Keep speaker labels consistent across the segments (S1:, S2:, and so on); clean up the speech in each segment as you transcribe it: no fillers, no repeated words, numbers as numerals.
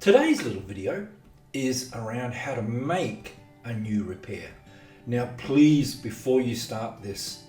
S1: Today's little video is around how to make a new repair. Now please, before you start this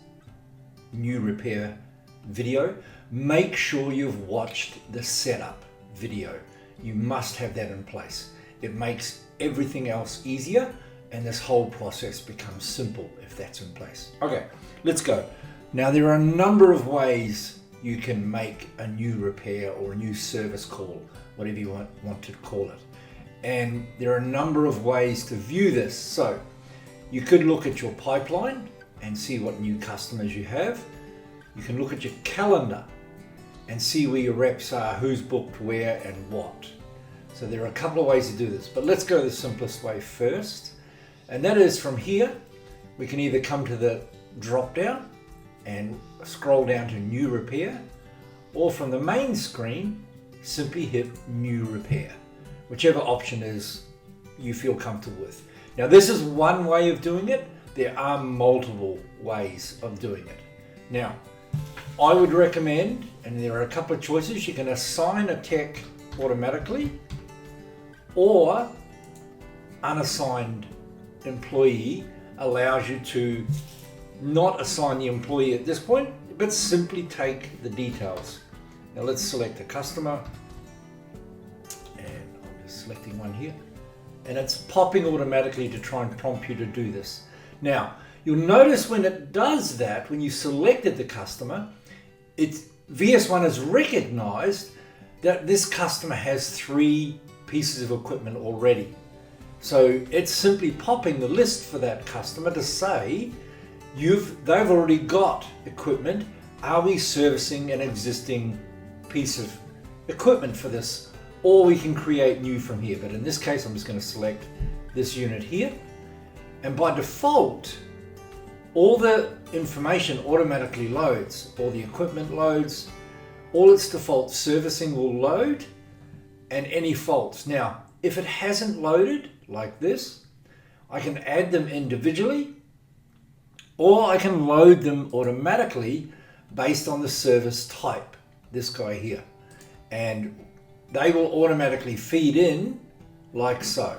S1: new repair video, make sure you've watched the setup video. You must have that in place. It makes everything else easier and this whole process becomes simple if that's in place. Okay, let's go. Now there are a number of ways you can make a new repair or a new service call, whatever you want to call it. And there are a number of ways to view this. So you could look at your pipeline and see what new customers you have. You can look at your calendar and see where your reps are, who's booked where and what. So there are a couple of ways to do this, but let's go the simplest way first. And that is from here, we can either come to the drop down and scroll down to new repair, or from the main screen, simply hit new repair, whichever option is you feel comfortable with. Now this is one way of doing it. There are multiple ways of doing it. Now, I would recommend, and there are a couple of choices, you can assign a tech automatically or unassigned employee allows you to not assign the employee at this point, but simply take the details. Now let's select a customer, and I'm just selecting one here, and it's popping automatically to try and prompt you to do this. Now you'll notice when it does that, when you selected the customer, VS1 has recognized that this customer has 3 pieces of equipment already. So it's simply popping the list for that customer to say, they've already got equipment. Are we servicing an existing piece of equipment for this? Or we can create new from here. But in this case, I'm just going to select this unit here. And by default, all the information automatically loads. All the equipment loads. All its default servicing will load. And any faults. Now, if it hasn't loaded like this, I can add them individually, or I can load them automatically based on the service type, this guy here. And they will automatically feed in like so.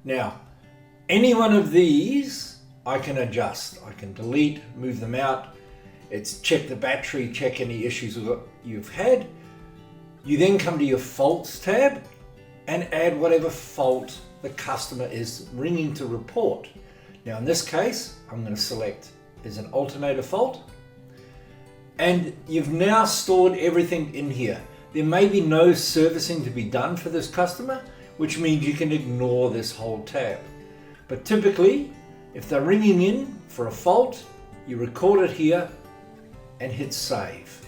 S1: Now, any one of these I can adjust. I can delete, move them out. It's check the battery, check any issues you've had. You then come to your faults tab and add whatever fault the customer is ringing to report. Now in this case, I'm going to select as an alternator fault, and you've now stored everything in here. There may be no servicing to be done for this customer, which means you can ignore this whole tab. But typically, if they're ringing in for a fault, you record it here and hit save.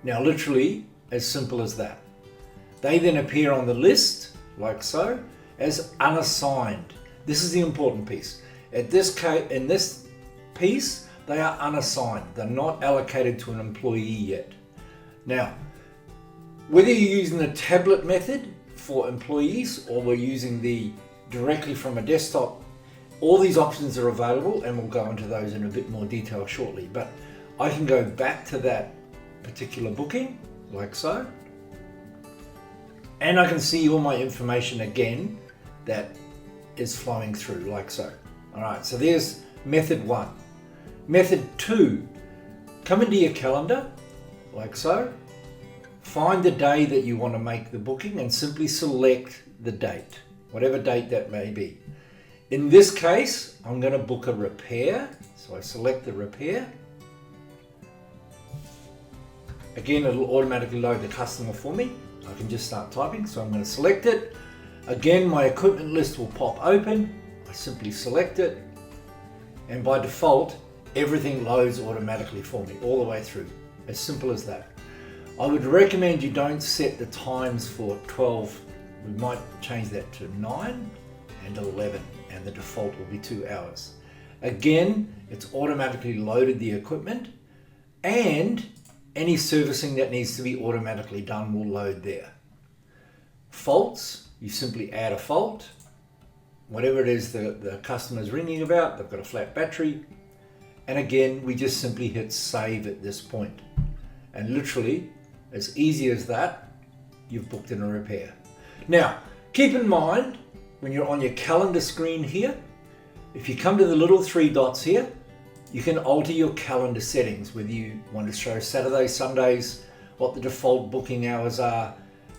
S1: Now literally as simple as that. They then appear on the list like so as unassigned. This is the important piece. In this piece, they are unassigned. They're not allocated to an employee yet. Now, whether you're using the tablet method for employees or we're using the directly from a desktop, all these options are available, and we'll go into those in a bit more detail shortly. But I can go back to that particular booking like so, and I can see all my information again that is flowing through like so. All right, so there's method 1. Method 2, come into your calendar like so, find the day that you want to make the booking and simply select the date, whatever date that may be. In this case, I'm going to book a repair, so I select the repair. Again, it'll automatically load the customer for me. I can just start typing, so I'm going to select it. Again, my equipment list will pop open. I simply select it, and by default, everything loads automatically for me all the way through. As simple as that. I would recommend you don't set the times for 12. We might change that to 9 and 11, and the default will be 2 hours. Again, it's automatically loaded the equipment, and any servicing that needs to be automatically done will load there. Faults, you simply add a fault. Whatever it is the customer's ringing about, they've got a flat battery. And again, we just simply hit save at this point. And literally, as easy as that, you've booked in a repair. Now, keep in mind, when you're on your calendar screen here, if you come to the little 3 dots here, you can alter your calendar settings, whether you want to show Saturdays, Sundays, what the default booking hours are,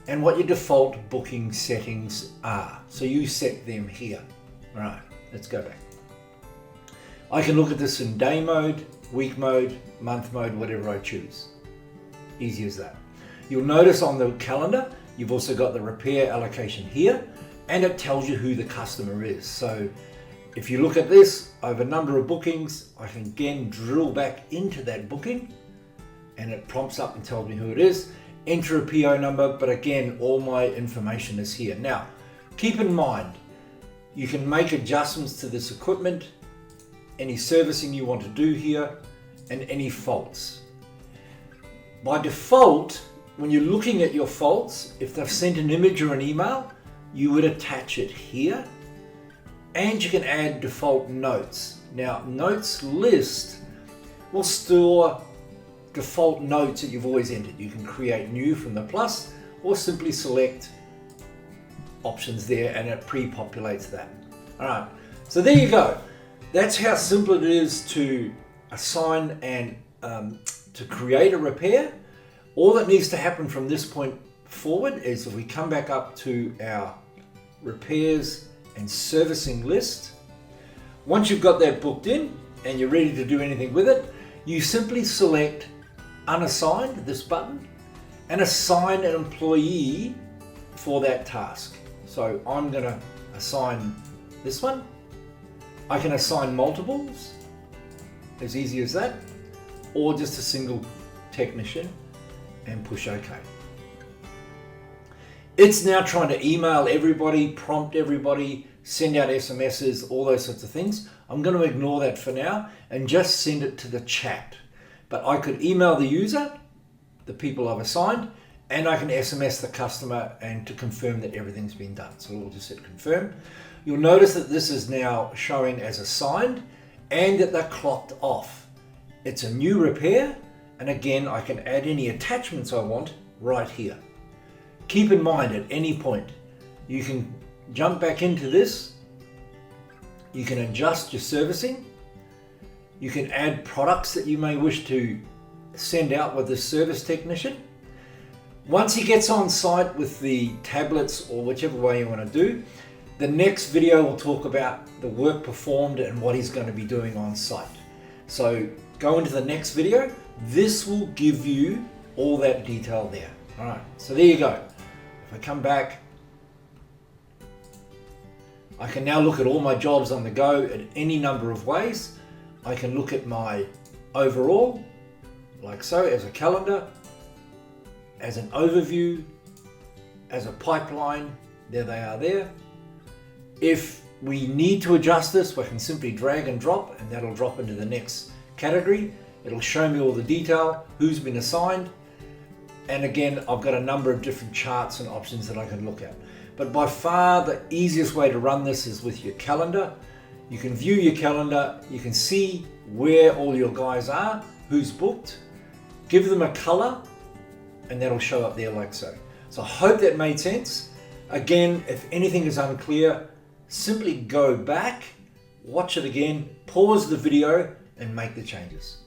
S1: and what your default booking settings are. So you set them here. All right, let's go back. I can look at this in day mode, week mode, month mode, whatever I choose. Easy as that. You'll notice on the calendar, you've also got the repair allocation here, and it tells you who the customer is. So if you look at this, I have a number of bookings. I can again drill back into that booking, and it prompts up and tells me who it is. Enter a PO number, but again, all my information is here. Now, keep in mind, you can make adjustments to this equipment, any servicing you want to do here, and any faults. By default, when you're looking at your faults, if they've sent an image or an email, you would attach it here, and you can add default notes. Now, notes list will store default notes that you've always entered. You can create new from the plus, or simply select options there and it pre-populates that. All right, so there you go. That's how simple it is to assign and to create a repair. All that needs to happen from this point forward is if we come back up to our repairs and servicing list. Once you've got that booked in and you're ready to do anything with it, you simply select unassigned, this button, and assign an employee for that task. So I'm going to assign this one. I can assign multiples, as easy as that, or just a single technician, and push OK. It's now trying to email everybody, prompt everybody, send out SMSs, all those sorts of things. I'm going to ignore that for now and just send it to the chat. But I could email the user, the people I've assigned, and I can SMS the customer and to confirm that everything's been done. So we'll just hit confirm. You'll notice that this is now showing as assigned and that they're clocked off. It's a new repair, and again, I can add any attachments I want right here. Keep in mind at any point, you can jump back into this, you can adjust your servicing, you can add products that you may wish to send out with the service technician. Once he gets on site with the tablets or whichever way you want to do, the next video will talk about the work performed and what he's going to be doing on site. So go into the next video. This will give you all that detail there. All right, so there you go. If I come back, I can now look at all my jobs on the go in any number of ways. I can look at my overall, like so, as a calendar, as an overview, as a pipeline. There they are there. If we need to adjust this, we can simply drag and drop, and that'll drop into the next category. It'll show me all the detail, who's been assigned. And again, I've got a number of different charts and options that I can look at. But by far the easiest way to run this is with your calendar. You can view your calendar, you can see where all your guys are, who's booked, give them a color, and that'll show up there like so. So I hope that made sense. Again, if anything is unclear, simply go back, watch it again, pause the video, and make the changes.